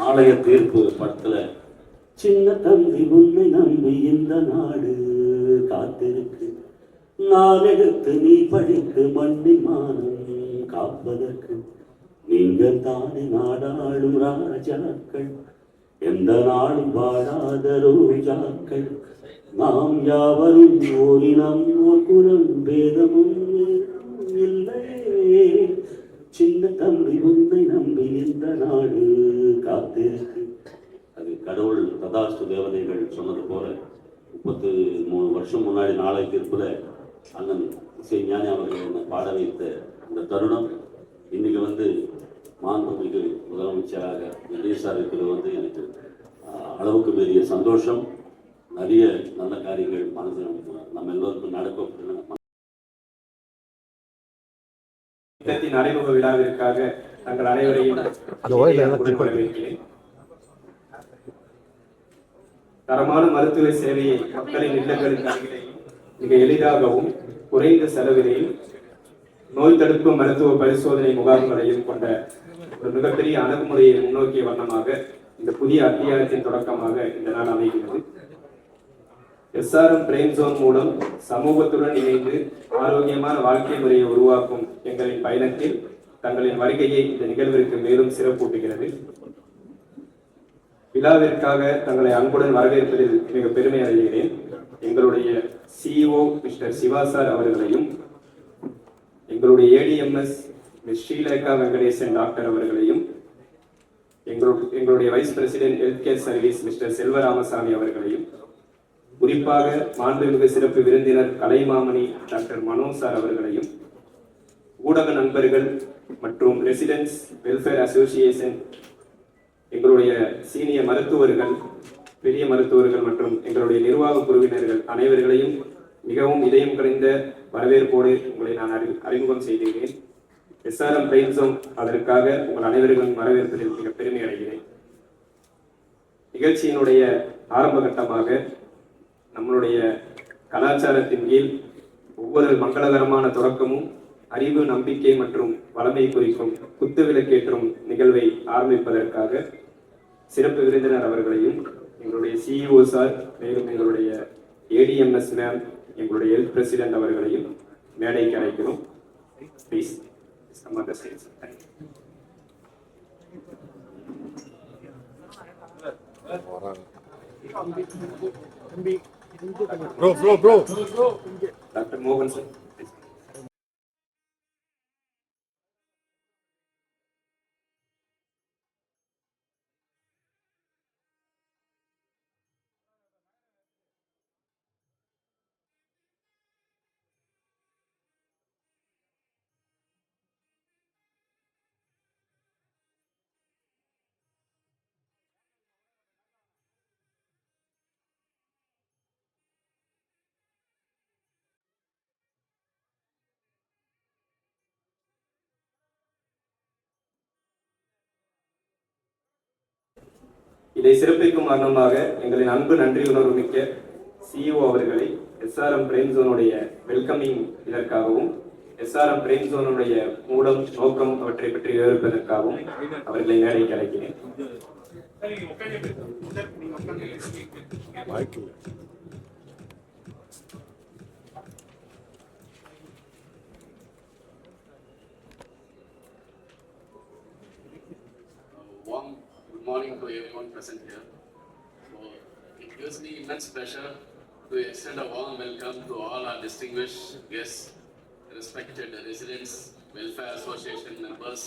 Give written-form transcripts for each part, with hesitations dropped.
நாளைய தீர்ப்பு படத்துல சின்ன தம்பி உன்னை நம்பி இந்த நாடு காத்திருக்கு, நான் எடுத்து நீ படித்து மண்ணின் மானம் காப்பதற்கு, நீங்கள் தானே நாடாளும் ராஜாக்கள், எந்த நாளும் வாழாத ரோஜாக்கள், நாம் யாவரும் ஓரினம் ஓர் குலம் பேதமும் இல்லையே, சின்ன தம்பி உன்னை நம்பி இந்த நாடு காத்திருக்கு. அது கடவுள் ததாஸ்து தேவதைகள் சொன்னது போல 33 வருஷம் முன்னாடி நாளை தீர்ப்புல அண்ணன் இசை ஞானி அவர்கள் என்னை பாட வைத்த இந்த தருணம் இன்னைக்கு மாண்புமிகு முதலமைச்சராக விஜய் சார் இருக்கிறது எனக்கு அளவுக்கு மீறிய சந்தோஷம். நிறைய நல்ல காரியங்கள் மனதில் நம்ம எல்லோருக்கும் நடக்க திட்டத்தின் அறிமுக விழாவிற்காக தங்கள் அனைவரையும் வரவேற்கிறேன். தரமான மருத்துவ சேவையை மக்களின் இல்லங்களுக்கு அருகிலேயும் மிக எளிதாகவும் குறைந்த செலவிலையும் நோய் தடுப்பு மருத்துவ பரிசோதனை முகாம்களையும் கொண்ட ஒரு மிகப்பெரிய அணுகுமுறையை முன்னோக்கிய வண்ணமாக இந்த புதிய அத்தியாயத்தின் தொடக்கமாக இந்த நாள் அமைகிறது. எஸ்ஆர்எம் பிரெயின் ஜோன் மூலம் சமூகத்துடன் இணைந்து ஆரோக்கியமான வாழ்க்கை முறையை உருவாக்கும் எங்களின் பயணத்தில் தங்களின் வருகையை இந்த நிகழ்விற்கு மேலும் சிறப்பூட்டுகிறது. விழாவிற்காக தங்களை அன்புடன் வரவேற்பதில் மிக பெருமை அடைகிறேன். எங்களுடைய சிஇஓ மிஸ்டர் சிவா சார் அவர்களையும், எங்களுடைய ATMS miss Srilekha Venkatesan doctor அவர்களையும், எங்களுடைய vice president health care service mister Selvaramasamy அவர்களையும், குறிப்பாக மாண்புமிகு சிறப்பு விருந்தினர் கலைமாமணி டாக்டர் மனோ சார் அவர்களையும், ஊடக நண்பர்கள் மற்றும் ரெசிடென்ட்ஸ் வெல்ஃபேர் அசோசியேஷன், எங்களுடைய சீனியர் மருத்துவர்கள், பெரிய மருத்துவர்கள் மற்றும் எங்களுடைய நிர்வாக குழுவினர்கள் அனைவர்களையும் மிகவும் இதயம் கலைந்த வரவேற்போடு உங்களை நான் அறிமுகம் செய்கிறேன். எஸ்ஆர்எம் பிரெயின் ஜோன் அதற்காக உங்கள் அனைவர்களும் வரவேற்பதில் மிக பெருமை அடைகிறேன். நிகழ்ச்சியினுடைய ஆரம்ப கட்டமாக நம்மளுடைய கலாச்சாரத்தின் கீழ் ஒவ்வொரு மங்களகரமான தொடக்கமும் அறிவு, நம்பிக்கை மற்றும் வளமை குறிக்கும் குத்துவிளக்கேற்றும் நிகழ்வை ஆரம்பிப்பதற்காக சிறப்பு விருந்தினர் அவர்களையும், எங்களுடைய சிஇஓ சார், மேலும் எங்களுடைய ஏடிஎம்எஸ் மேம், எங்களுடைய ஹெல்த் பிரசிடென்ட் அவர்களையும் மேடைக்கு அழைக்கிறோம். ப்ளீஸ் டாக்டர் மோகன் சார். இதை சிறப்பிக்கும் காரணமாக எங்களின் அன்பு நன்றி உணர்வு மிக்க சிஇஓ அவர்களை எஸ்ஆர்எம் பிரெயின் ஜோனுடைய வெல்கமிங் இதற்காகவும், எஸ்ஆர்எம் பிரெயின் ஜோனுடைய மூலம், நோக்கம் அவற்றை பற்றி விவரிப்பதற்காகவும் அவர்களை மேடைக்கு அழைக்கிறேன். Good morning to everyone present here. So it gives me immense pleasure to extend a warm welcome to all our distinguished guests, respected residents, welfare association members,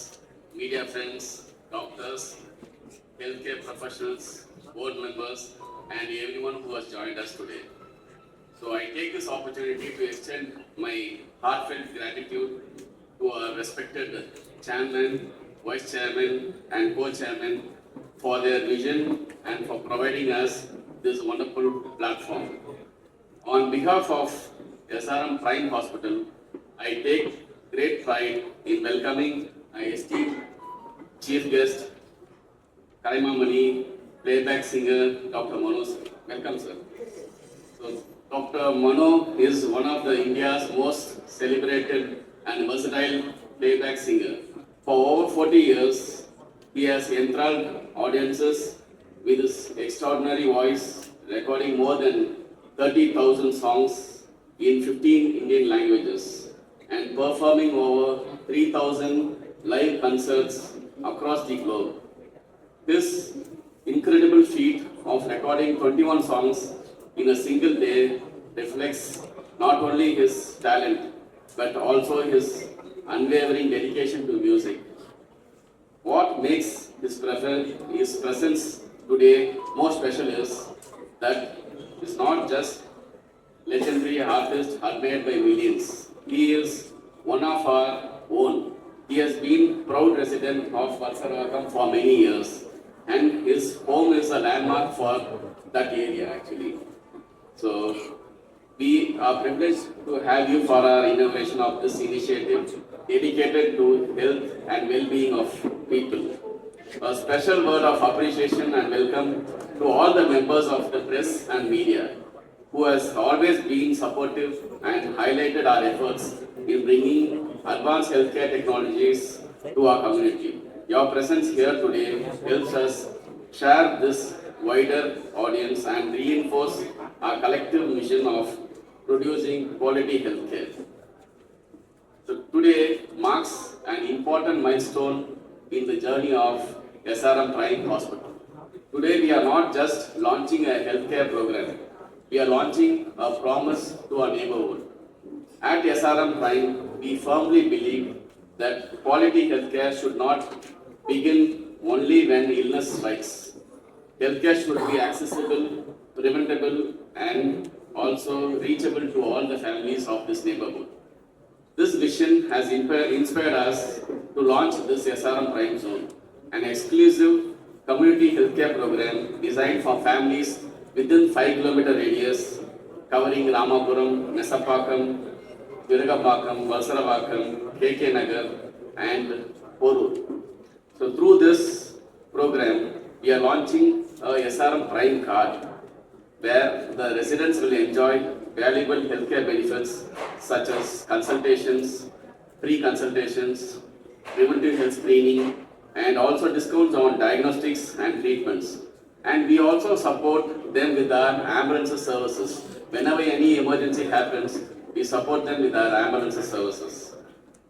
media friends, doctors, healthcare professionals, board members, and everyone who has joined us today. So I take this opportunity to extend my heartfelt gratitude to our respected chairman, vice chairman, and co-chairman for their vision and for providing us this wonderful platform. On behalf of SRM Prime Hospital, I take great pride in welcoming my esteemed chief guest, Kalimamani, playback singer, Dr. Mano. Welcome, sir. So, Dr. Mano is one of the India's most celebrated and versatile playback singer. For over 40 years, he has enthralled audiences with his extraordinary voice, recording more than 30,000 songs in 15 Indian languages and performing over 3,000 live concerts across the globe. This incredible feat of recording 21 songs in a single day reflects not only his talent but also his unwavering dedication to music. What makes his presence today more special is that he's not just legendary artist admired by millions. He is one of our own. He has been proud resident of Valsaravakam for many years, and his home is a landmark for that area actually. So we are privileged to have you for our inauguration of this initiative dedicated to health and well-being of people. A special word of appreciation and welcome to all the members of the press and media who has always been supportive and highlighted our efforts in bringing advanced healthcare technologies to our community. Your presence here today helps us share this wider audience and reinforce our collective mission of producing quality healthcare. So today marks an important milestone in the journey of SRM Prime Hospital. Today we are not just launching a healthcare program, we are launching a promise to our neighborhood. At SRM Prime, we firmly believe that quality healthcare should not begin only when illness strikes. Healthcare should be accessible, preventable, and also reachable to all the families of this neighborhood. This vision has inspired us to launch this SRM Prime Zone, an exclusive community healthcare program designed for families within 5-kilometer radius covering Ramapuram, Messapakam, Virugapakam, Valsaravakam, KK Nagar, and Porur. So through this program, we are launching a SRM Prime card where the residents will enjoy valuable healthcare benefits such as consultations, free consultations, preventive health screening, and also discounts on diagnostics and treatments. And we also support them with our ambulance services. Whenever any emergency happens, we support them with our ambulance services.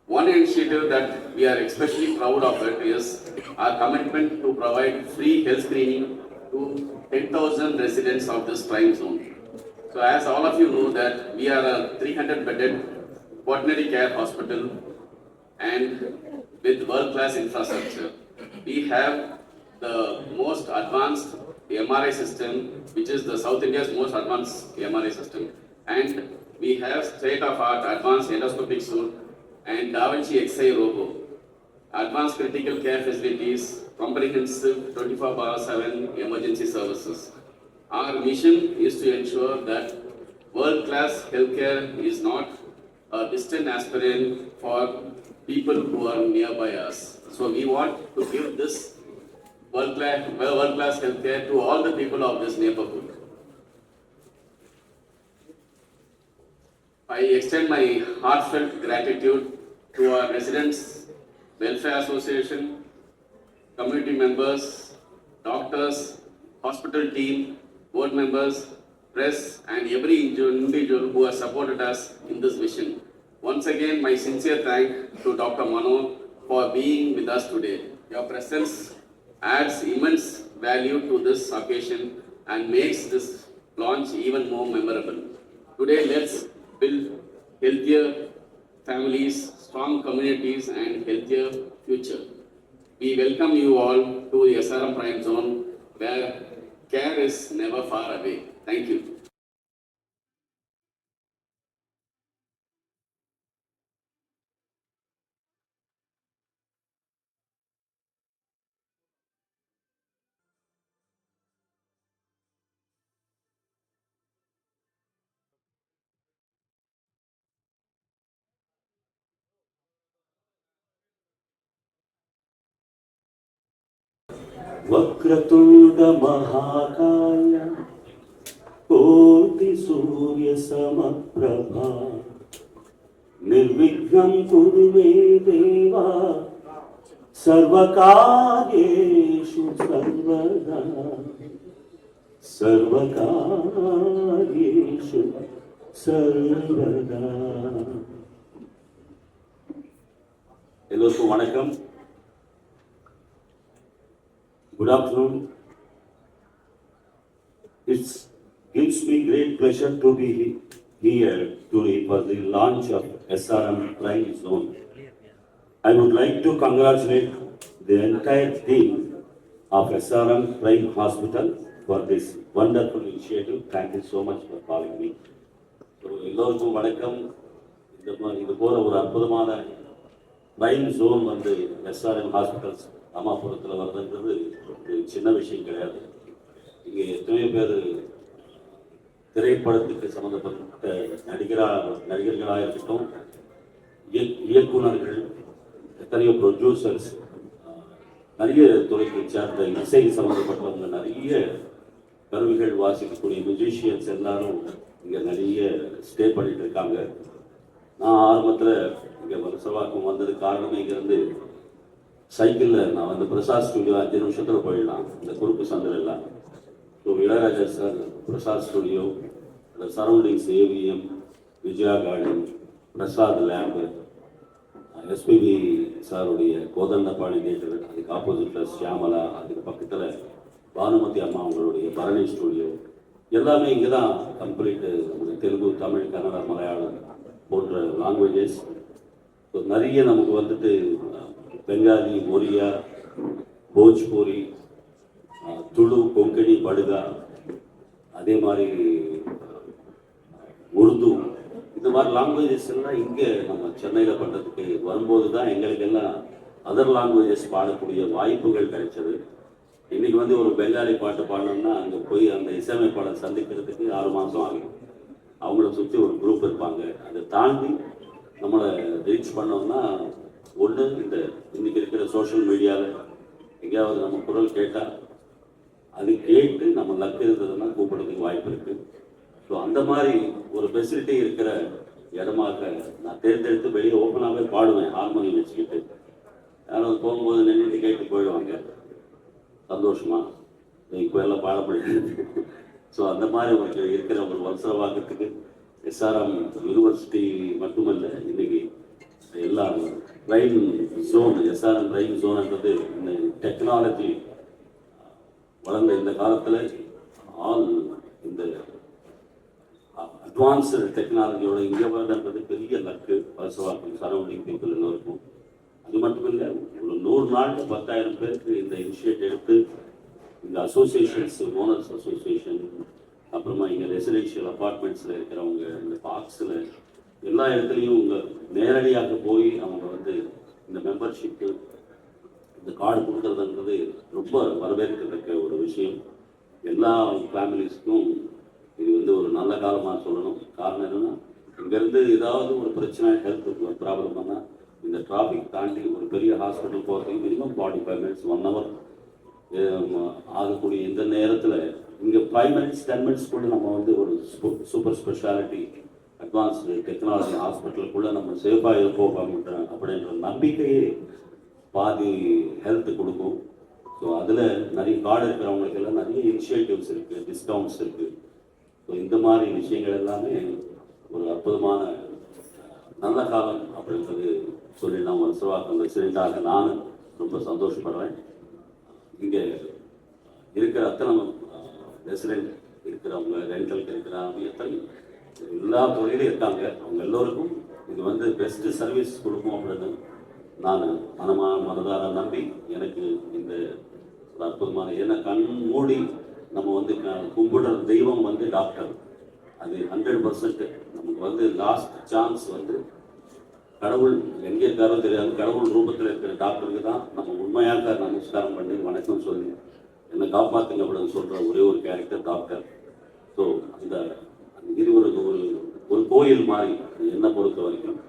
One initiative that we are especially proud of it is our commitment to provide free health screening to 10,000 residents of this prime zone. So as all of you know that we are a 300-bedded quaternary care hospital and with world-class infrastructure. We have the most advanced MRI system, which is the South India's most advanced MRI system. And we have state-of-art advanced endoscopic suite and Da Vinci Xi Robo, advanced critical care facilities, comprehensive 24/7 emergency services. Our mission is to ensure that world-class healthcare is not a distant aspiration for people who are nearby us. So we want to give this world-class healthcare to all the people of this neighborhood. I extend my heartfelt gratitude to our residents, Welfare Association, community members, doctors, hospital team, board members, press, and every individual who has supported us in this vision. Once again, my sincere thanks to Dr. Mano for being with us today. Your presence adds immense value to this occasion and makes this launch even more memorable. Today, let's build healthier families, strong communities, and healthier future. We welcome you all to the SRM Prime Zone, where care is never far away. Thank you. Vakratunda महाकाय कोटि सूर्य समप्रभा निर्विघ्नं कुरु मे देवा सर्वकार्येषु सर्वदा सर्वकार्येषु सर्वदा. எல்லோருக்கும் வணக்கம். Good afternoon. It gives me great pleasure to be here today for the launch of SRM Prime Zone. I would like to congratulate the entire team of SRM Prime Hospital for this wonderful initiative. Thank you so much for calling me. So, எல்லோருக்கும் வணக்கம். இது போல ஒரு அற்புதமான prime zone வந்து SRM hospitals அம்மாபுரத்தில் வர்றதுன்றது ஒரு சின்ன விஷயம் கிடையாது. இங்கே எத்தனையோ பேர் திரைப்படத்துக்கு சம்மந்தப்பட்ட நடிகர்களாக இருக்கட்டும், இயக்குநர்கள், எத்தனையோ ப்ரொடியூசர்ஸ், நிறைய துறைக்கு சேர்ந்த இசை சம்மந்தப்பட்டவங்க, நிறைய கருவிகள் வாசிக்கக்கூடிய மியூசிஷியன்ஸ் எல்லாரும் இங்கே நிறைய ஸ்டே பண்ணிட்டு இருக்காங்க. நான் ஆரம்பத்தில் இங்கே வருஷவாக்கம் வந்தது காரணமே இங்கேருந்து சைக்கிளில் நான் வந்து பிரசாத் ஸ்டுடியோ 5 நிமிஷத்தில் போயிடலாம், இந்த குறுக்கு சந்தில் எல்லாம். So Ilaiyaraaja sir Prasad studio, அந்த surroundings AVM, Vijaya garden, Prasad lab, SPB சாருடைய கோதண்டபாணி தேட்டர், அதுக்கு ஆப்போசிட்டில் ஷியாமலா, அதுக்கு பக்கத்தில் பானுமதி அம்மா அவங்களுடைய பரணி ஸ்டுடியோ, எல்லாமே இங்கே தான் கம்ப்ளீட்டு. தெலுங்கு, தமிழ், கன்னடா, மலையாளம் போன்ற லாங்குவேஜஸ். ஸோ நிறைய நமக்கு வந்துட்டு பெங்காலி, ஒரியா, போஜ்பூரி, துளு, கொங்கணி, படுகா, அதே மாதிரி உருது, இந்த மாதிரி லாங்குவேஜஸ் எல்லாம் இங்கே நம்ம சென்னையில் பண்ணுறதுக்கு வரும்போது தான் எங்களுக்கெல்லாம் அதர் லாங்குவேஜஸ் பாடக்கூடிய வாய்ப்புகள் கிடைச்சது. இன்றைக்கி வந்து ஒரு பெங்காலி பாட்டு பாடணும்னா அங்கே போய் அந்த இசையமைப்பாளர் சந்திக்கிறதுக்கு 6 மாதம் ஆகும். அவங்கள சுற்றி ஒரு குரூப் இருப்பாங்க. அதை தாண்டி நம்மளை ரீச் பண்ணோம்னா ஒன்று இன்றைக்கி இருக்கிற சோஷியல் மீடியாவில் எங்கேயாவது நம்ம குரல் கேட்டால் அது கேட்டு நம்ம லக்கு இருந்ததுன்னா கூப்பிடுறதுக்கு வாய்ப்பு இருக்குது. ஸோ அந்த மாதிரி ஒரு ஃபெசிலிட்டி இருக்கிற இடமாக நான் தேர்ந்தெடுத்து வெளியே ஓப்பனாகவே பாடுவேன், ஹார்மோனியம் வச்சுக்கிட்டு. யாராவது போகும்போது நின்றுட்டு கேட்டு போயிடுவாங்க, சந்தோஷமா இப்போ எல்லாம் பாட முடியாது. ஸோ அந்த மாதிரி உங்களுக்கு இருக்கிற ஒரு வல்சரவாக்கத்துக்கு SRM யூனிவர்சிட்டி மட்டுமல்ல, இன்னைக்கு எல்லா பிரைம் ஜோன், SRM பிரைம் ஜோன்ன்றது இந்த டெக்னாலஜி வளர்ந்த இந்த காலத்தில் ஆல் இந்த அட்வான்ஸ்டு டெக்னாலஜியோட இங்கே வருதுன்றது பெரிய லக்கு வல்சரவாக்கம் சரௌண்டிங் பீப்புள் எல்லோருக்கும். அது மட்டும் இல்லை, ஒரு 100 நாளில் 10,000 பேருக்கு இந்த இனிஷியேட் எடுத்து இந்த அசோசியேஷன்ஸ், ஓனர்ஸ் அசோசியேஷன், அப்புறமா இங்கே ரெசிடென்ஷியல் அப்பார்ட்மெண்ட்ஸில் இருக்கிறவங்க, இந்த பார்க்ஸில் எல்லா இடத்துலையும் உங்கள் நேரடியாக போய் அவங்க வந்து இந்த மெம்பர்ஷிப்பு, இந்த கார்டு கொடுக்குறதுன்றது ரொம்ப வரவேற்கத்தக்க ஒரு விஷயம். எல்லா ஃபேமிலிஸ்க்கும் இது வந்து ஒரு நல்ல காலமாக சொல்லணும். காரணம் என்னென்னா, இங்கேருந்து ஏதாவது ஒரு பிரச்சனை, ஹெல்த் ப்ராப்ளம் பண்ணால் இந்த டிராஃபிக் தாண்டி ஒரு பெரிய ஹாஸ்பிட்டல் போகிறதுக்கு மினிமம் 45 மினிட்ஸ் 1 ஹவர் ஆகக்கூடிய இந்த நேரத்தில் இங்கே 5 மினிட்ஸ் 10 மினிட்ஸ் கூட நம்ம வந்து ஒரு சூப்பர் ஸ்பெஷாலிட்டி அட்வான்ஸ்டு டெக்னாலஜி ஹாஸ்பிட்டலுக்குள்ளே நம்ம சேஃபாக இருப்போம் அப்படின்ற நம்பிக்கையே பாதி ஹெல்த் கொடுக்கும். ஸோ அதில் நிறைய கார்டு இருக்கிறவங்களுக்கெல்லாம் நிறைய இனிஷியேட்டிவ்ஸ் இருக்குது, டிஸ்கவுண்ட்ஸ் இருக்குது. ஸோ இந்த மாதிரி விஷயங்கள் எல்லாமே ஒரு அற்புதமான நல்ல காலம் அப்படின்றது சொல்லி நான் வல்சரவாக்கம் ரெசிடெண்ட்டாக நான் ரொம்ப சந்தோஷப்படுறேன். இங்கே இருக்கிற அத்தனை ரெசிடெண்ட் இருக்கிறவங்க, ரெண்டலுக்கு இருக்கிறவங்க, எத்தனை எல்லா தொழிலும் இருக்காங்க, அவங்க எல்லோருக்கும் இது வந்து பெஸ்ட்டு சர்வீஸ் கொடுக்கும் அப்படின்னு நான் மனதார நம்பி எனக்கு இந்த ஒரு அற்புதமான, ஏன்னா கண் மூடி நம்ம வந்து கும்பிடுற தெய்வம் வந்து டாக்டர். அது 100% நமக்கு வந்து லாஸ்ட் சான்ஸ் வந்து கடவுள் எங்கே இருக்காரோ தெரியாது, கடவுள் ரூபத்தில் இருக்கிற டாக்டருக்கு தான் நம்ம உண்மையாக நமஸ்காரம் பண்ணி வணக்கம் சொல்லி என்னை காப்பாற்றுங்க அப்படின்னு சொல்கிற ஒரே ஒரு கேரக்டர் டாக்டர். ஸோ அந்த இது ஒரு கோயில் மாதிரி என்னை பொறுத்த வரைக்கும்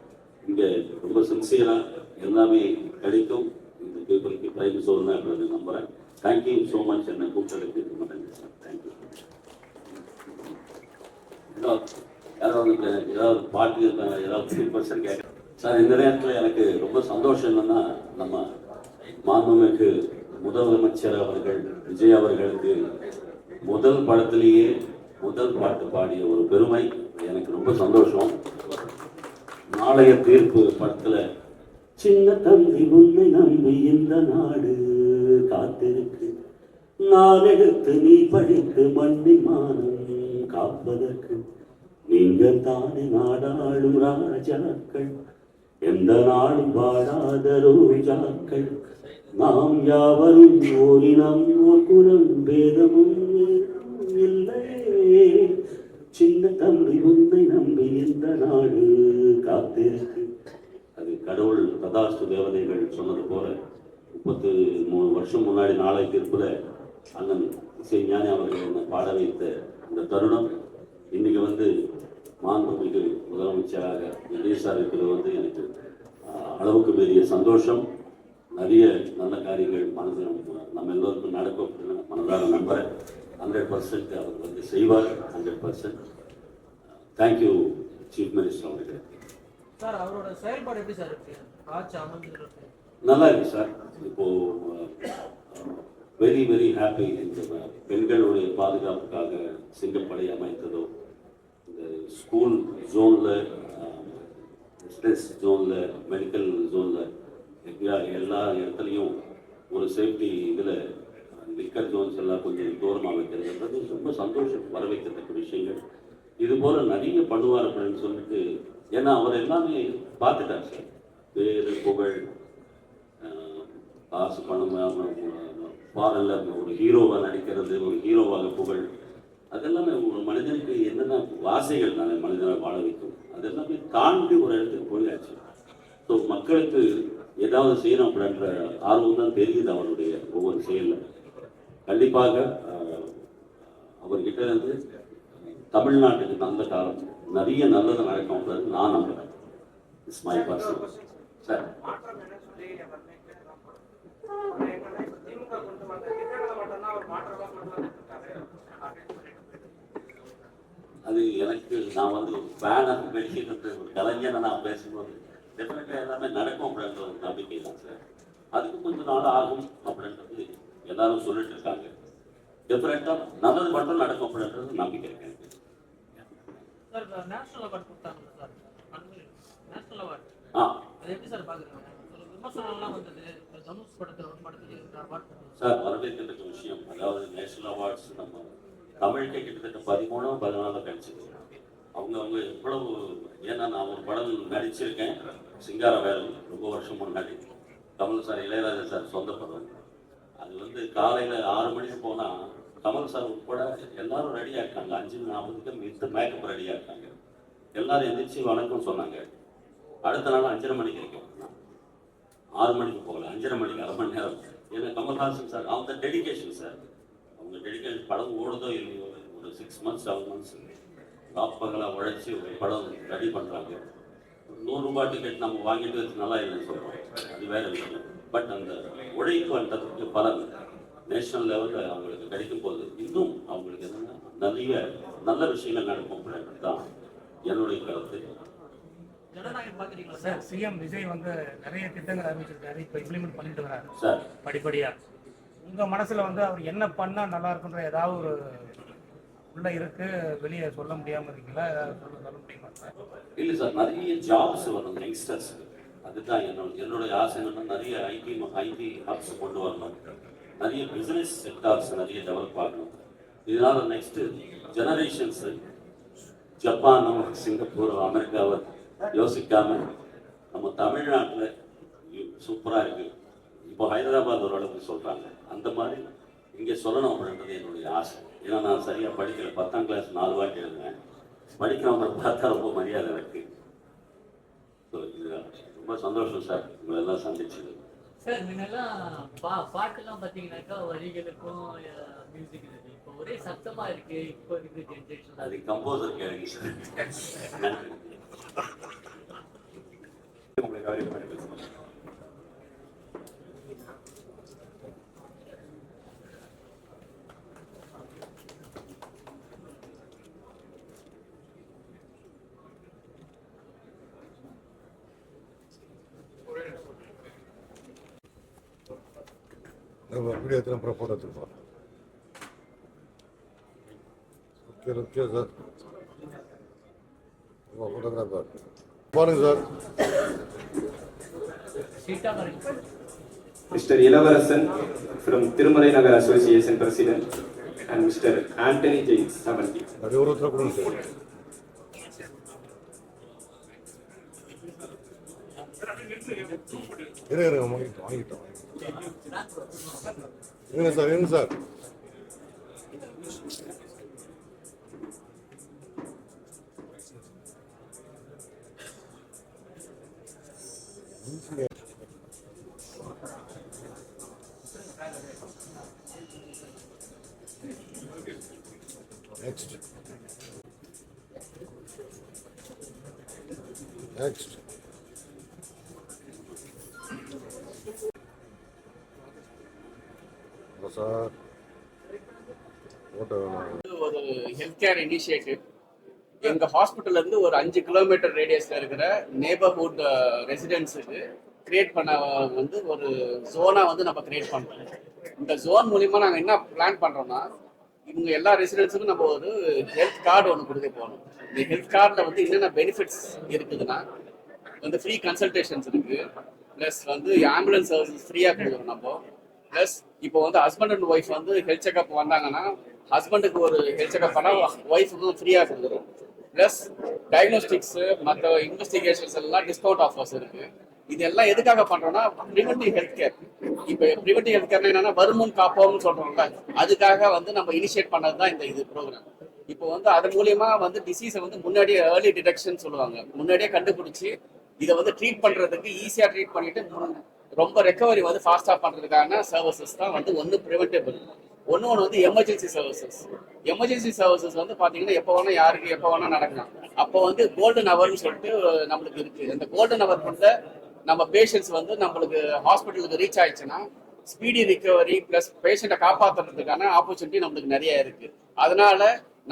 இங்கே ரொம்ப சின்சியராக எல்லாமே கிடைக்கும். இந்த பீப்புளுக்கு பிரைம் ஜோன் அப்படின்னு நம்புகிறேன். Thank you so much. என்னை கூப்பிட்டதுக்கு ரொம்ப நன்றி சார். தேங்க்யூ. ஏதாவது பாட்டு ஏதாவது 3% கேட்க சார். இந்த நேரத்தில் எனக்கு ரொம்ப சந்தோஷம் என்னன்னா, நம்ம மாண்புமிகு முதலமைச்சர் அவர்கள் விஜய் அவர்களுக்கு முதல் படத்திலேயே முதல் பாட்டு பாடிய ஒரு பெருமை எனக்கு ரொம்ப சந்தோஷம். நாளைய தீர்ப்பு படத்துல சின்ன தம்பி உன்னை நம்பி இந்த நாடு காத்திருக்கு, நாளெடுத்து நீ படித்து மண்ணி மானம் காப்பதற்கு நீங்கள் தானே நாடாளும் ராஜாக்கள், எந்த நாளும் வாடாத ரோஜாக்கள், நாம் யாவரும் ஓரினம் ஓர் குலம் பேதமும் இல்லையே, சின்ன தம்பி உன்னை நம்பி இந்த நாடு காத்திருக்கு. அது கடவுள் ததாஸ்து தேவதைகள் சொன்னது போல 33 வருஷம் முன்னாடி நாளை தீர்ப்புல அண்ணன் இசை ஞானி அவர்கள் என்னை பாட வைத்த இந்த தருணம் இன்னைக்கு வந்து மாண்புமிகு முதலமைச்சராக விஜய் சார் இருக்கிறது வந்து எனக்கு அளவுக்கு பெரிய சந்தோஷம். நிறைய நல்ல காரியங்கள் மனதில் நம்ம எல்லோருக்கும் நடக்கும் மனதாக நம்புகிறேன். 100% அவர் வந்து செய்வார். 100%. தேங்க்யூ சீஃப் மினிஸ்டர் அவர்கள். சார் அவரோட செயல்பாடு எப்படி சார் இருக்கு? ஆட்சி அமைஞ்சிருக்கு நல்லா இருக்கு சார். இப்போ வெரி வெரி ஹாப்பி. இந்த பெண்களுடைய பாதுகாப்புக்காக சிங்கப்படை அமைத்ததோ, இந்த ஸ்கூல் ஜோனில், பிஸ்னஸ் ஜோனில், மெடிக்கல் ஜோனில் எல்லா இடத்துலையும் ஒரு சேஃப்டி இதில் லிக்கர் ஜோன்ஸ் எல்லாம் கொஞ்சம் தூரமாக வைக்கிறதுன்றது ரொம்ப சந்தோஷம், வர வைக்கத்தக்க விஷயங்கள். இது போல் நிறைய பண்ணுவார் அப்படின்னு சொல்லிட்டு, ஏன்னா அவர் எல்லாமே பார்த்துட்டார் சார். பேரு புகழ், காசு பணம், ஃபாரினில் ஒரு ஹீரோவாக நடிக்கிறது, ஒரு ஹீரோவாக புகழ், அதெல்லாமே ஒரு மனிதனுக்கு என்னென்ன ஆசைகள் தானே மனிதனை வாழ வைக்கும், அதெல்லாமே தாண்டி ஒரு இடத்துக்கு போயாச்சு. ஸோ மக்களுக்கு ஏதாவது செய்யணும் அப்படின்ற ஆர்வம் தான் தெரியுது அவருடைய ஒவ்வொரு செயலில். கண்டிப்பாக அவர்கிட்ட இருந்து தமிழ்நாட்டுக்கு நல்ல காலம் நிறைய நல்லது நடக்கும் அப்படின்னு நான் நம்புகிறேன். It's my person sir. அது எனக்கு நான் வந்து ஃபேனாக வெளியிட்டு ஒரு கலைஞனை நான் பேசும்போது டெஃபினட்டாக எல்லாமே நடக்கும் அப்படின்ற ஒரு நம்பிக்கை தான் சார். அதுக்கு கொஞ்சம் நாள் ஆகும் அப்படின்றது எல்லாரும் சொல்லிட்டு இருக்காங்க. டெஃபினட்டாக நல்லது மட்டும் நடக்கும் அப்படின்றது நம்பிக்கை இருக்கு. சார் நேஷனல் அவார்ட் கொடுத்தாங்க சார், நேஷனல் அவார்ட். அது எப்படி சார் பார்க்குறீங்க? விமர்சனம்லாம் வந்தது தனுஷ் படத்தில் ஒரு படத்துக்கு அவார்ட் சார். வரவேற்கத்தக்க விஷயம். அதாவது நேஷனல் அவார்ட்ஸ் நம்ம தமிழுக்கே கிட்டத்தட்ட 13-14 கிடைச்சிது. அவங்க எவ்வளவு, ஏன்னா நான் ஒரு படம் நடிச்சிருக்கேன், சிங்கார வேலை, ரொம்ப வருஷம் முன்னாடி. கமல் சார், இளையராஜா சார் சொந்த படம். அது வந்து காலையில் 6 மணிக்கு போனால் கமல் சார் உட்பட எல்லாரும் ரெடியாக இருக்காங்க. 5:40 மித்த மேக்கப் ரெடியாக இருக்காங்க. எல்லாரும் எந்திரிச்சு வணக்கம் சொன்னாங்க. அடுத்த நாள் 5:30 மணிக்கு இருக்கும். 6 மணிக்கு போகல, 5:30 மணிக்கு, அரை மணி நேரம். ஏன்னா கமல்ஹாசன் சார் அவங்க டெடிக்கேஷன் சார், அவங்க டெடிக்கேஷன் படம் ஓடுதோ இல்லையோ ஒரு 6 months 7 months ராப்பகலாக உழைச்சி ஒரு படம் ரெடி பண்ணுறாங்க. ₹100 டிக்கெட் நம்ம வாங்கிட்டு நல்லா இல்லைன்னு சொல்கிறோம், அது வேற விஷயம். பட் அந்த உழைப்பு வந்ததுக்கு பலன் நேஷனல் லெவலில் அவங்களுக்கு கிடைக்கும் போது இன்னும் அவங்களுக்கு என்னென்னா நிறைய நல்ல விஷயங்கள் நடக்கும் அப்படின்றது தான் என்னுடைய கருத்து. சார் சிஎம் விஜய் வந்து நிறைய திட்டங்கள் அறிவிச்சிருக்காரு, இப்போ இம்ப்ளிமெண்ட் பண்ணிட்டு வராரு சார் படிப்படியா. உங்க மனசுல வந்து அவர் என்ன பண்ணா நல்லா இருக்குன்ற ஏதாவது ஒரு உள்ள இருக்கு, வெளியே சொல்ல முடியாம இருக்கீங்களா? ஏதாவது சொல்ல முடியுமா சார்? இல்லை சார், நிறைய ஜாப்ஸ் வரும் யங்ஸ்டர்ஸ். அதுதான் என்னுடைய ஆசை. என்னன்னா நிறைய ஐடி ஹப்ஸ் கொண்டு வரணும், நிறைய பிஸ்னஸ் செக்டார்ஸ் நிறைய டெவலப் ஆகணும். இதனால நெக்ஸ்ட் ஜெனரேஷன்ஸ் ஜப்பானோ சிங்கப்பூரோ அமெரிக்காவோ யோசிக்காம நம்ம தமிழ்நாட்டில் சூப்பராக இருக்கு. இப்போ ஹைதராபாத் ஓரளவுக்கு சொல்கிறாங்க, அந்த மாதிரி இங்கே சொல்லணும் அப்படின்றது என்னுடைய ஆசை. ஏன்னா நான் சரியாக படிக்கல, 10ஆம் கிளாஸ் 4 வாட்டி எழுதுவேன். படிக்கிறவங்களை பார்த்தா ரொம்ப மரியாதை இருக்கு. ஸோ இது ரொம்ப சந்தோஷம் சார் உங்களை எல்லாம் சந்திச்சது. சார் முன்னெல்லாம் பாட்டுலாம் பார்த்தீங்கன்னாக்கா வரிகளுக்கும் மியூசிக் இருக்கு, இப்போ ஒரே சத்தமா இருக்கு. இப்போ இருக்கு ஜென்ரேஷன், அது கம்போசர் கேளுங்க சார். உங்களுக்கு அவரே பண்ணி பேசுங்க. நம்ம வீடியோ எடுத்து அப்புறம் ஃபோட்டோ எடுத்துப்போம். Okay okay sir. ஃபோட்டோகிராஃபர் பாருங்க sir. Mr. Ilavasan from Tirumala Nagar Association President and Mr. Anthony James Savanthi. அப்படியே ஒரு ஒருத்தர் கொடுங்க சார். இருங்க வாங்கிட்டோம். இருங்க சார். Next. சார் ஒரு ஹெல்த் கேர் இனிஷியேட்டிவ் எங்க ஹாஸ்பிட்டல்ல இருந்து ஒரு 5 கிலோமீட்டர் ரேடியஸ்ல இருக்கிற நெய்பர்ஹுட் ரெசிடென்ட்ஸுக்கு கிரியேட் பண்ண வந்து ஒரு ஜோனா வந்து நம்ம கிரியேட் பண்றோம். இந்த ஜோன் மூலியமா நாங்க என்ன பிளான் பண்றோம்னா, இவங்க எல்லா ரெசிடென்ட்ஸுக்கும் நம்ம ஒரு ஹெல்த் கார்டு ஒன்று கொடுக்க போகணும். இந்த ஹெல்த் கார்டில் வந்து என்னென்ன பெனிஃபிட்ஸ் இருக்குதுன்னா, வந்து ஃப்ரீ கன்சல்டேஷன்ஸ் இருக்கு, ப்ளஸ் வந்து ஆம்புலன்ஸ் சர்வீஸ் ஃப்ரீயாக கொடுக்குறோம் நம்ம. ப்ளஸ் இப்போ வந்து ஹஸ்பண்ட் அண்ட் ஒய்ஃப் வந்து ஹெல்த் செக்அப் வந்தாங்கன்னா ஹஸ்பண்டுக்கு ஒரு ஹெல்த் செக்அப் பண்ணால் ஒய்ஃபுக்கும் ஃப்ரீயாக கொடுக்குறோம். ப்ளஸ் டயக்னோஸ்டிக்ஸு மற்ற இன்வெஸ்டிகேஷன்ஸ் எல்லாம் டிஸ்கவுண்ட் ஆஃபர்ஸ் இருக்கு. இது எல்லாம் எதுக்காக பண்றோம்னா ப்ரிவென்டிவ் ஹெல்த் கேர். இப்போ ப்ரிவென்டிவ் ஹெல்த் கேர்னா என்னன்னா வருமுன் காப்போம்னு சொல்றோம்ல, அதுக்காக வந்து நம்ம இனிஷியேட் பண்ணது தான் இந்த ப்ரோக்ராம். இப்போ வந்து அது மூலியமா வந்து டிசீஸை வந்து முன்னாடியே ஏர்லி டிடெக்ஷன் சொல்லுவாங்க, முன்னாடியே கண்டுபிடிச்சி இதை வந்து ட்ரீட் பண்றதுக்கு ஈஸியா ட்ரீட் பண்ணிட்டு ரொம்ப ரெக்கவரி வந்து ஃபாஸ்டா பண்றதுக்கான சர்வீசஸ் தான் வந்து ஒன்று ப்ரிவென்டபிள், ஒன்று வந்து எமர்ஜென்சி சர்வீசஸ். எமர்ஜென்சி சர்வீசஸ் வந்து பாத்தீங்கன்னா எப்போ வேணா யாருக்கு எப்போ வேணா நடக்கலாம். அப்போ வந்து கோல்டன் ஹவர்னு சொல்லிட்டு நம்மளுக்கு இருக்கு. இந்த கோல்டன் ஹவர்க்குள்ள நம்ம பேஷண்ட்ஸ் வந்து நம்மளுக்கு ஹாஸ்பிட்டலுக்கு ரீச் ஆயிடுச்சுன்னா ஸ்பீடி ரிகவரி பிளஸ் பேஷண்ட்டை காப்பாற்றுறதுக்கான ஆப்பர்ச்சுனிட்டி நம்மளுக்கு நிறைய இருக்கு. அதனால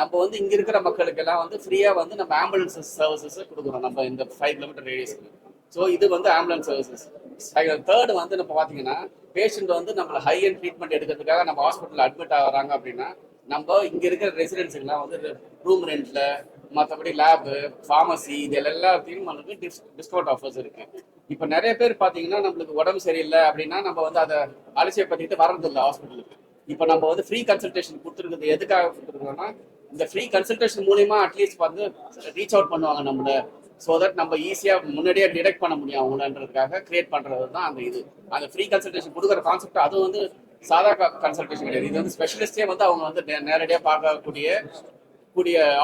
நம்ம வந்து இங்க இருக்கிற மக்களுக்கு எல்லாம் வந்து ஃப்ரீயா வந்து நம்ம ஆம்புலன்ஸ் சர்வீசஸ் கொடுக்குறோம் நம்ம இந்த 5 கிலோமீட்டர் ரேடியஸ்க்கு. ஸோ இது வந்து ஆம்புலன்ஸ் சர்வீசஸ். தேர்ட் வந்து நம்ம பார்த்தீங்கன்னா பேஷண்ட் வந்து நம்ம ஹை அண்ட் ட்ரீட்மெண்ட் எடுக்கிறதுக்காக நம்ம ஹாஸ்பிட்டல் அட்மிட் ஆகிறாங்க அப்படின்னா நம்ம இங்க இருக்கிற ரெசிடென்ஸுக்கெல்லாம் வந்து ரூம் ரெண்ட்ல மற்றபடி லேபு ஃபார்மசி இது எல்லாத்தையும் நம்மளுக்கு டிஸ்கவுண்ட் ஆஃபர்ஸ் இருக்கு. இப்போ நிறைய பேர் பார்த்தீங்கன்னா நம்மளுக்கு உடம்பு சரியில்லை அப்படின்னா நம்ம வந்து அதை அலட்சியப்படுத்திட்டு வர்றதில்லை ஹாஸ்பிட்டலுக்கு. இப்போ நம்ம வந்து ஃப்ரீ கன்சல்டேஷன் கொடுத்துருக்குது எதுக்காக கொடுத்துருக்கோம்னா, இந்த ஃப்ரீ கன்சல்டேஷன் மூலியமா அட்லீஸ்ட் வந்து ரீச் அவுட் பண்ணுவாங்க நம்மள, ஸோ தட் நம்ம ஈஸியாக முன்னாடியே டிடெக்ட் பண்ண முடியும் அவங்களன்றதுக்காக கிரியேட் பண்ணுறது தான் அந்த ஃப்ரீ கன்சல்டேஷன் கொடுக்குற கான்செப்ட். அதுவும் வந்து சாதா கன்சல்டேஷன் கிடையாது, இது வந்து ஸ்பெஷலிஸ்டே வந்து அவங்க வந்து நேரடியாக பார்க்கக்கூடிய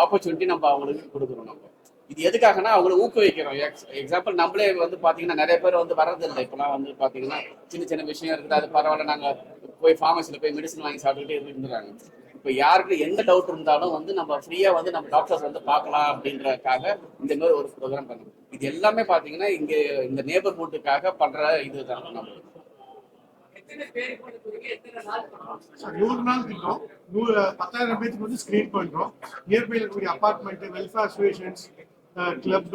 ஆப்பர்ச்சுனிட்டி நம்ம அவங்களுக்கு கொடுக்குறோம். நம்ம இது எதுக்காகனா அவங்களை ஊக்குவிக்கிறோம். எக்ஸாம்பிள் நம்மளே வந்து பார்த்தீங்கன்னா நிறைய பேர் வந்து வர்றதில்லை. இப்போலாம் வந்து பார்த்தீங்கன்னா சின்ன சின்ன விஷயம் இருக்குது, அது பரவாயில்ல நாங்கள் போய் ஃபார்மசியில் போய் மெடிசன் வாங்கி சாப்பிட்டுக்கிட்டே இருந்துறாங்க. இப்போ யாருக்கு எந்த டவுட் இருந்தாலும் வந்து நம்ம ஃப்ரீயாக வந்து நம்ம டாக்டர்ஸ் வந்து பார்க்கலாம் அப்படின்றதுக்காக இந்த மாதிரி ஒரு ப்ரோக்ராம் பண்ணுவோம். இது எல்லாமே பார்த்தீங்கன்னா இங்கே இந்த நேபர்ஹுட்டுக்காக பண்ணுற இதுதான். நம்ம 100 நாள் திட்டம் 10,000 பேருக்கு வந்து ஸ்கிரீன் பண்றோம். நியர்பைல இருக்கக்கூடிய அபார்ட்மெண்ட், வெல்ஃபேர் அசோசியேஷன்ஸ், கிளப்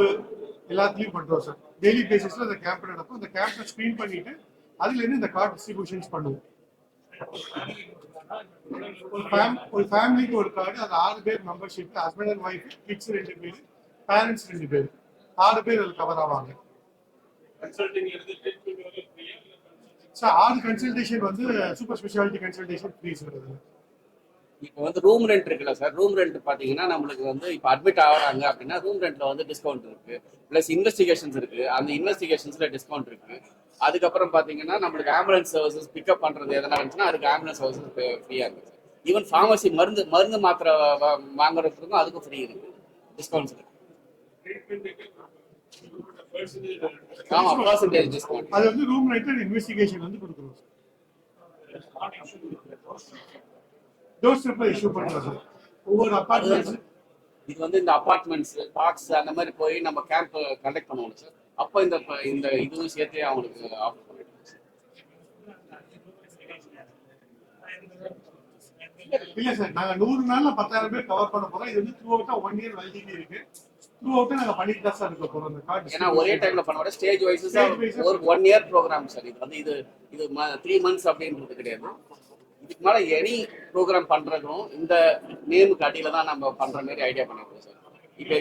எல்லாத்துலயும் பண்றோம் சார். டெய்லி பேசிஸ்ல அந்த கேம்ப் நடக்கும். அந்த கேம்ப்பை ஸ்கிரீன் பண்ணிட்டு அதுல இருந்து இந்த கார்டு டிஸ்ட்ரிபியூஷன்ஸ் பண்ணுவோம். ஒரு ஃபேமிலிக்கு ஒரு கார்டு, அது 6 பேர் membership, husband and wife, kids 2 பேர், பேரண்ட்ஸ் 2 பேர், 6 பேர் அதில் கவர் ஆவாங்க. சார் 6 கன்சல்டேஷன் வந்து சூப்பர் ஸ்பெஷாலிட்டி கன்சல்டேஷன் ஃப்ரீஸ் வருது. இப்போ வந்து ரூம் ரெண்ட் இருக்குல்ல சார், ரூம் ரெண்ட் பார்த்தீங்கன்னா நம்மளுக்கு வந்து இப்போ அட்மிட் ஆகிறாங்க அப்படின்னா ரூம் ரெண்ட்ல வந்து டிஸ்கவுண்ட் இருக்கு, ப்ளஸ் இன்வெஸ்டிகேஷன்ஸ் இருக்கு, அந்த இன்வெஸ்டிகேஷன்ஸ்ல டிஸ்கவுண்ட் இருக்கு. அதுக்கப்புறம் பார்த்தீங்கன்னா நம்மளுக்கு ஆம்புலன்ஸ் சர்வீசஸ் பிக்கப் பண்றது எதனா இருந்துச்சுன்னா அதுக்கு ஆம்புலன்ஸ் சர்வீசஸ் ஃப்ரீயா இருக்கு. ஈவன் ஃபார்மசி மருந்து மாத்திரை வாங்குறதுக்கும் அதுக்கும் ஃப்ரீ இருக்கு, டிஸ்கவுண்ட்ஸ் இருக்கு. ஆமா, பர்சன்டேஜ் டிஸ்கவுண்ட். அது வந்து ரூம் ரெண்ட் அண்ட் இன்வெஸ்டிகேஷன் வந்து கொடுக்குறோம். டோர் ஸ்டெப்ல இஷ்யூ பண்றோம் சார். ஒவ்வொரு அபார்ட்மெண்ட்ஸ் இது வந்து இந்த அபார்ட்மெண்ட்ஸ் பார்க்ஸ் அந்த மாதிரி போய் நம்ம கேம்ப் கண்டக்ட் பண்ணுவோம் சார். அப்போ இந்த இதுவும் சேர்த்தே அவங்களுக்கு ஆஃபர் பண்ணிடுவோம் சார். இல்ல சார், நாங்க 100 நாள்ல 10,000 பேர் கவர் பண்ண போறோம். இது வந்து த்ரூ அவுட்டா 1 இயர் வேலிடிட்டி இருக்கு. த்ரூ அவுட்டே நாங்கள் பண்ணிட்டு தான் சார் இருக்க போகிறோம் அந்த கார்டு. ஏன்னா ஒரே டைம்ல பண்ண விட ஸ்டேஜ் வைஸஸ் Stage wise ஒரு 1 இயர் ப்ரோக்ராம் சார். இது வந்து இது 3 months அப்படின்றது கிடையாது. இதுக்கு மேல எனி ப்ரோக்ராம் பண்றதும் இந்த நேமுக்கு அடியில தான் நம்ம பண்ற மாதிரி ஐடியா பண்ணிருக்கோம் சார். இப்போ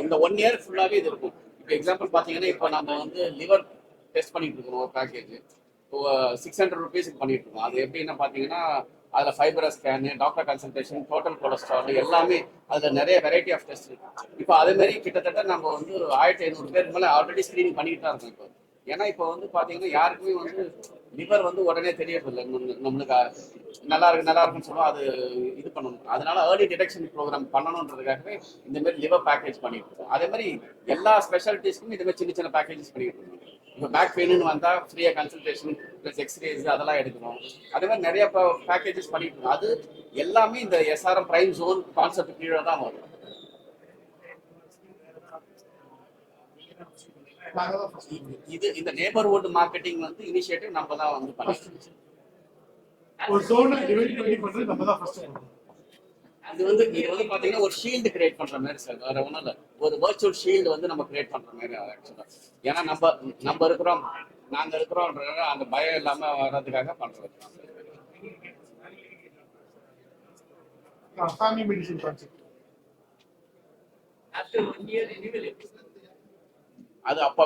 இந்த 1 இயர் ஃபுல்லாவே இது இருக்கும். இப்போ எக்ஸாம்பிள் பாத்தீங்கன்னா இப்போ நம்ம வந்து லிவர் டெஸ்ட் பண்ணிட்டு இருக்கோம் ஒரு பேக்கேஜ். 600 rupeesக்கு பண்ணிட்டு இருக்கோம். அது எப்படின்னா பாத்தீங்கன்னா அதில் fibrous scan, doctor consultation, total cholesterol எல்லாமே அதில் நிறைய வெரைட்டி ஆஃப் டெஸ்ட் இருக்கு. இப்போ அதே மாதிரி கிட்டத்தட்ட நம்ம வந்து 1500 பேருக்கு மேலே ஆல்ரெடி ஸ்க்ரீனிங் பண்ணிட்டு தான் இருக்கோம் இப்போ. ஏன்னா இப்போ வந்து பார்த்தீங்கன்னா யாருக்குமே வந்து லிவர் வந்து உடனே தெரியறதில்லை. நம்மளுக்கு நல்லா இருக்குன்னு சொல்லுவோம், அது இது பண்ணணும். அதனால ஏர்லி டிடெக்ஷன் ப்ரோக்ராம் பண்ணணுன்றதுக்காகவே இந்த மாதிரி லிவர் பேக்கேஜ் பண்ணிட்டு இருக்கோம். அதே மாதிரி எல்லா ஸ்பெஷாலிட்டிஸ்க்கும் இந்த மாதிரி சின்ன சின்ன பேக்கேஜஸ் பண்ணிட்டு இருக்கோம். இப்போ பேக் பெயின்னு வந்தால் ஃப்ரீயாக கன்சல்டேஷன் ப்ளஸ் எக்ஸ்ரேஸ் அதெல்லாம் எடுக்கணும். அதே மாதிரி நிறைய பேக்கேஜஸ் பண்ணிட்டு இருக்கோம். அது எல்லாமே இந்த எஸ்ஆர்எம் பிரைம் ஜோன் கான்செப்ட் கீழே தான் வரும். இது இந்த நெய்பர்ஹுட் மார்க்கெட்டிங் வந்து இனிஷியேட்டிவ் நம்ம தான் வந்து பண்ணிட்டு ஒரு ஜோனை டிவைட் பண்ணி பண்றது நம்ம தான் ஃபர்ஸ்ட் பண்ணுவோம். இது வந்து பாத்தீங்கன்னா ஒரு ஷீல்டு கிரியேட் பண்ற மாதிரி சார், வேற ஒன்றும் இல்லை. ஒரு வர்ச்சுவல் ஷீல்டு வந்து நம்ம கிரியேட் பண்ற மாதிரி ஆக்சுவலா. ஏன்னா நம்ம இருக்கிறோம், நாங்க இருக்கிறோம்ன்ற அந்த பயம் இல்லாம வர்றதுக்காக பண்றது. ஃபேமிலி மெடிசன் கான்செப்ட் அது அப்ப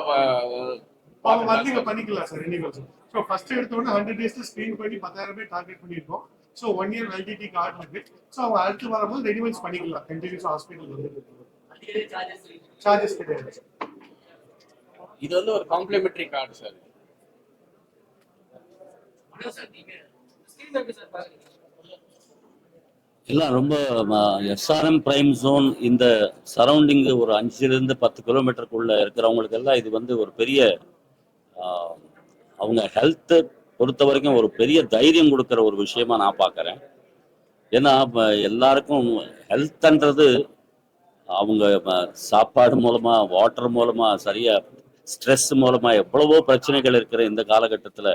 அவங்க வந்து இங்க பண்ணிக்கலாம் சார் ரெனிவல்ஸ். ஸோ ஃபர்ஸ்ட் எடுத்த உடனே 100 days ஸ்க்ரீன் பண்ணி 10,000 பேர் டார்கெட் பண்ணியிருக்கோம். ஸோ 1 year வேலிடிட்டி கார்டு இருக்கு. ஸோ அவங்க அடுத்து வரும்போது ரெனிவல்ஸ் பண்ணிக்கலாம். கண்டினியூஸ் ஹாஸ்பிட்டல் வந்து சார்ஜஸ் கிடையாது. இது வந்து ஒரு காம்ப்ளிமெண்டரி கார்டு சார். எல்லாம் ரொம்ப எஸ்ஆர்எம் பிரைம் ஜோன் இந்த சரௌண்டிங் ஒரு 5-10 கிலோமீட்டருக்குள்ள இருக்கிறவங்களுக்கு எல்லாம் இது வந்து ஒரு பெரிய அவங்க ஹெல்த்தை பொறுத்த வரைக்கும் ஒரு பெரிய தைரியம் கொடுக்குற ஒரு விஷயமா நான் பார்க்குறேன். ஏன்னா எல்லாருக்கும் ஹெல்த்ன்றது அவங்க சாப்பாடு மூலமா, வாட்டர் மூலமா, சரியா ஸ்ட்ரெஸ் மூலமா எவ்வளவோ பிரச்சனைகள் இருக்கிற இந்த காலகட்டத்தில்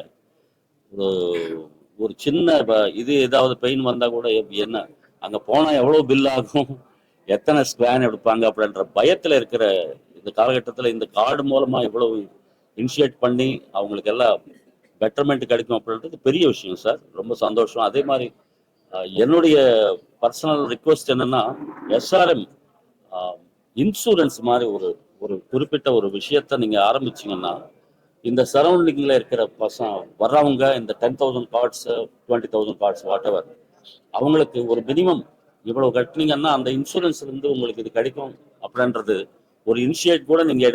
ஒரு சின்ன இது ஏதாவது பெயின் வந்தால் கூட என்ன அங்கே போனால் எவ்வளோ பில் ஆகும், எத்தனை ஸ்கேன் எடுப்பாங்க அப்படின்ற பயத்தில் இருக்கிற இந்த காலகட்டத்தில் இந்த கார்டு மூலமாக இவ்வளவு இனிஷியேட் பண்ணி அவங்களுக்கு எல்லாம் பெட்டர்மெண்ட் கிடைக்கும் அப்படின்றது பெரிய விஷயம் சார். ரொம்ப சந்தோஷம். அதே மாதிரி என்னுடைய பர்சனல் ரிக்வெஸ்ட் என்னன்னா, எஸ்ஆர்எம் இன்சூரன்ஸ் மாதிரி ஒரு குறிப்பிட்ட ஒரு விஷயத்த நீங்கள் ஆரம்பிச்சிங்கன்னா இந்த சரௌண்டிங்கில் இருக்கிற வர்றவங்க இந்த 10,000 கார்ட்ஸ் 20,000 கார்ட்ஸ் வாட் எவர் அவங்களுக்கு ஒரு மினிமம் இவ்வளவு கட்டினீங்கன்னா அந்த இன்சூரன்ஸ்லேருந்து உங்களுக்கு இது கிடைக்கும் அப்படின்றது ஒரு இனிஷியேட் கூட நீங்கள்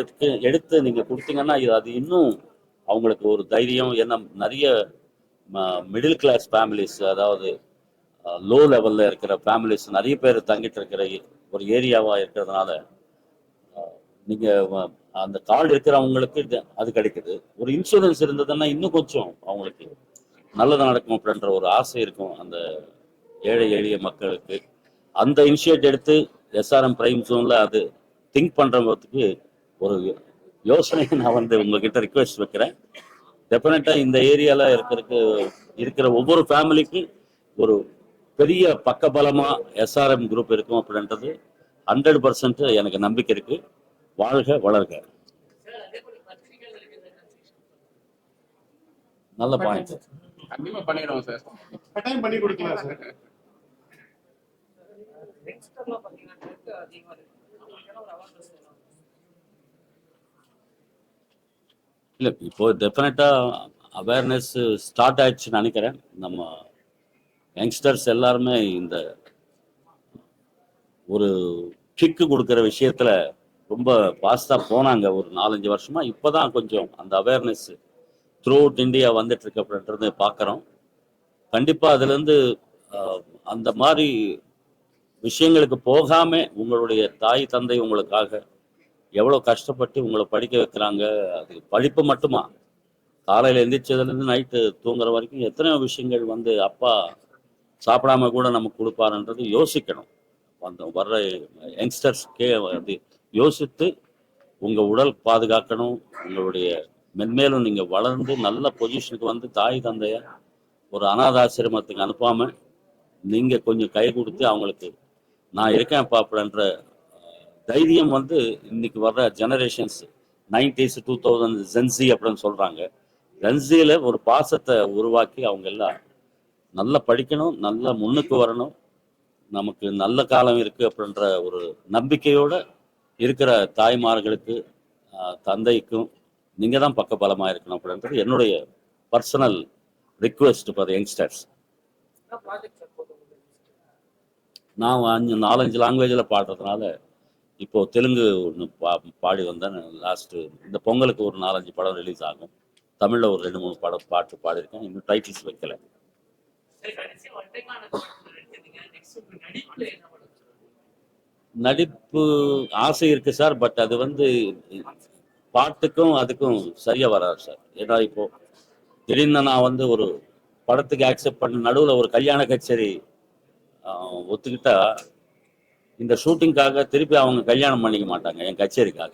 எடுத்து நீங்கள் கொடுத்தீங்கன்னா அது இன்னும் அவங்களுக்கு ஒரு தைரியம். ஏன்னா நிறைய மிடில் கிளாஸ் ஃபேமிலிஸ், அதாவது லோ லெவலில் இருக்கிற ஃபேமிலிஸ் நிறைய பேர் தங்கிட்டு இருக்கிற ஒரு ஏரியாவாக இருக்கிறதுனால நீங்கள் அந்த கார்டு இருக்கிறவங்களுக்கு அது கிடைக்குது. ஒரு இன்சூரன்ஸ் இருந்ததுன்னா இன்னும் கொஞ்சம் அவங்களுக்கு நல்லது நடக்கும் அப்படின்ற ஒரு ஆசை இருக்கும் அந்த ஏழை எளிய மக்களுக்கு. அந்த இனிஷியேட் எடுத்து எஸ்ஆர்எம் பிரைம் ஜோனில் அது திங்க் பண்ணுறதுக்கு ஒரு யோசனையை நான் வந்து உங்ககிட்ட ரிக்வெஸ்ட் வைக்கிறேன். டெஃபினட்டாக இந்த ஏரியாவில் இருக்கிற ஒவ்வொரு ஃபேமிலிக்கும் ஒரு பெரிய பக்கபலமாக எஸ்ஆர்எம் குரூப் இருக்கும் அப்படின்றது 100% எனக்கு நம்பிக்கை இருக்கு. வாழ்க வளர்க. நல்ல பாயிண்ட். கண்டிப்பா பண்ணிடுவோம் சார். கட்டாயம் பண்ணி கொடுக்கலாம் சார். இல்லை, இப்போ டெஃபினட்டாக அவேர்னஸ் ஸ்டார்ட் ஆயிடுச்சுன்னு நினைக்கிறேன். நம்ம யங்ஸ்டர்ஸ் எல்லாருமே இந்த ஒரு கிக்கு கொடுக்குற விஷயத்தில் ரொம்ப ஃபாஸ்ட்டாக போனாங்க ஒரு 4-5 வருஷமா. இப்போ தான் கொஞ்சம் அந்த அவேர்னஸ் த்ரூ அவுட் இந்தியா வந்துட்டு இருக்கு அப்படின்றது பார்க்குறோம். கண்டிப்பாக அதுலேருந்து அந்த மாதிரி விஷயங்களுக்கு போகாமல் உங்களுடைய தாய் தந்தை உங்களுக்காக எவ்வளோ கஷ்டப்பட்டு உங்களை படிக்க வைக்கிறாங்க. அது படிப்பு மட்டுமா, காலையில் எந்திரிச்சதுலேருந்து நைட்டு தூங்குற வரைக்கும் எத்தனையோ விஷயங்கள் வந்து அப்பா சாப்பிடாம கூட நமக்கு கொடுப்பாருன்றது யோசிக்கணும். அந்த வர்ற யங்ஸ்டர்ஸ்க்கே அது யோசித்து உங்கள் உடல் பாதுகாக்கணும். உங்களுடைய மென்மேலும் நீங்கள் வளர்ந்து நல்ல பொசிஷனுக்கு வந்து தாய் தந்தைய ஒரு அனாதாசிரமத்துக்கு அனுப்பாமல் நீங்கள் கொஞ்சம் கை கொடுத்து அவங்களுக்கு நான் இருக்கேன்ப்பா அப்படின்ற தைரியம் வந்து இன்னைக்கு வர்ற ஜெனரேஷன்ஸ் 90s 2000 ஜென்சி அப்படின்னு சொல்கிறாங்க. ஜென்சியில் ஒரு பாசத்தை உருவாக்கி அவங்க எல்லாம் நல்லா படிக்கணும், நல்லா முன்னுக்கு வரணும், நமக்கு நல்ல காலம் இருக்குது அப்படின்ற ஒரு நம்பிக்கையோடு இருக்கிற தாய்மார்களுக்கு தந்தைக்கும் நீங்கள் தான் பக்கபலமாக இருக்கணும் அப்படின்றது என்னுடைய பர்சனல் ரிக்வெஸ்ட் ஃபார் யங்ஸ்டர்ஸ். நான் 4-5 லாங்குவேஜில் பாடுறதுனால இப்போ தெலுங்கு ஒன்று பாடி வந்தேன். லாஸ்ட்டு இந்த பொங்கலுக்கு ஒரு 4-5 படம் ரிலீஸ் ஆகும். தமிழில் ஒரு 2-3 பாட்டு பாடியிருக்கேன். இன்னும் டைட்டில்ஸ் வைக்கல. நடிப்பு ஆசை இருக்கு சார். பட் அது வந்து பாட்டுக்கும் அதுக்கும் சரியா வராது சார். ஏன்னா இப்போ திடீர்னு நான் வந்து ஒரு படத்துக்கு ஆக்செப்ட் பண்ண நடுவில் ஒரு கல்யாண கச்சேரி ஒத்துக்கிட்டா இந்த ஷூட்டிங்காக திருப்பி அவங்க கல்யாணம் பண்ணிக்க மாட்டாங்க என் கச்சேரிக்காக.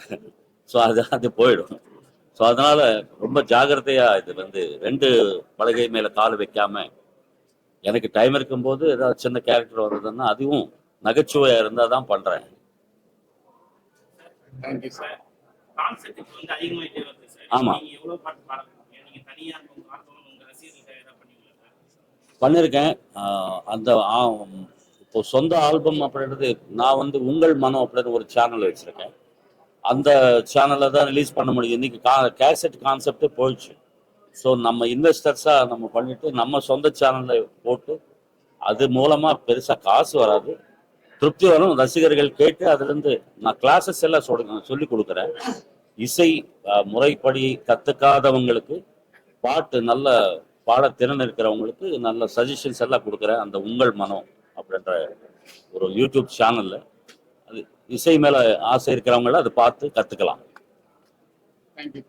ஸோ அது போயிடும். ஸோ அதனால ரொம்ப ஜாகிரதையா இது வந்து 2 பலகை மேல கால் வைக்காம எனக்கு டைம் இருக்கும்போது ஏதாவது சின்ன கேரக்டர் வந்ததுன்னா அதுவும் நகைச்சுவையா இருந்தா தான் பண்றேன். Thank you sir. ஆமா பண்ணியிருக்கேன். அந்த இப்போ சொந்த ஆல்பம் அப்படின்றது நான் வந்து உங்கள் மனம் அப்படின்னு ஒரு சேனல் வச்சிருக்கேன். அந்த சேனலில் தான் ரிலீஸ் பண்ண முடியும். இன்னைக்கு கேசட் கான்செப்டே போயிடுச்சு. ஸோ நம்ம இன்வெஸ்டர்ஸாக நம்ம பண்ணிட்டு நம்ம சொந்த சேனலில் போட்டு அது மூலமாக பெருசாக காசு வராது, திருப்தி வரும், ரசிகர்கள் கேட்டு அதுலேருந்து நான் கிளாஸஸ் எல்லாம் சொல்லி கொடுக்குறேன். இசை முறைப்படி கற்றுக்காதவங்களுக்கு பாட்டு நல்ல பாடத்திறன் இருக்கிறவங்களுக்கு நல்ல சஜஷன்ஸ் எல்லாம் கொடுக்குறேன். அந்த உங்கள் மனம் அப்படின்ற ஒரு யூடியூப் சேனலில் அது இசை மேலே ஆசை இருக்கிறவங்கள அதை பார்த்து கற்றுக்கலாம். தேங்க்யூ.